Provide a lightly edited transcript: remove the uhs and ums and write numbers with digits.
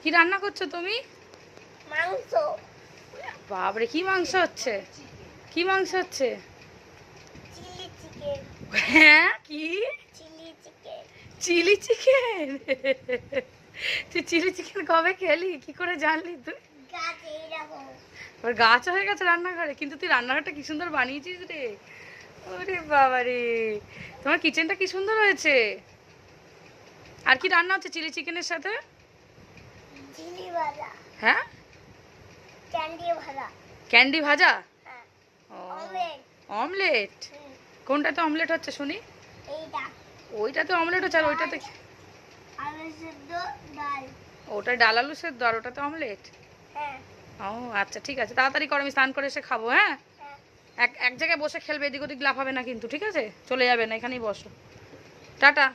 কি রান্না করছো তুমি? মাংস। বাপরে, কি মাংস হচ্ছে? কি মাংস হচ্ছে? Chilli chicken. হ্যাঁ, কি? Chilli chicken. Chilli chicken? তুই চিলি চিকেন কবে খেলি? কি করে জানলি তুই? গাছে এরকম। ওর গাছ হয়ে গেছে রান্নাঘরে, কিন্তু তুই রান্নাঘরটা কি সুন্দর বানিয়েছিস রে। ওরে বাবা রে, তোমার কিচেনটা কি সুন্দর হয়েছে। আর কি রান্না হচ্ছে চিলি চিকেনের সাথে? চিলি ভাজা। হ্যাঁ, ক্যান্ডি ভাজা। ক্যান্ডি ভাজা। হ্যাঁ। ও, অমলেট। অমলেট। কোনটাতে অমলেট হচ্ছে শুনি? এইটা। ওইটাতে অমলেট হচ্ছে, আর ওইটাতে আলু সেদ্ধ, ডাল। ওটা ডাল আলু সেদ্ধ, আর ওটাতে অমলেট। হ্যাঁ। ও আচ্ছা, ঠিক আছে, তাড়াতাড়ি করো, আমি স্নান করে এসে খাবো। হ্যাঁ, হ্যাঁ। এক এক জায়গায় বসে খেলবে, এদিক ওদিক লাফাবে না কিন্তু, ঠিক আছে? চলে যাবে না, এখানেই বসো। টাটা।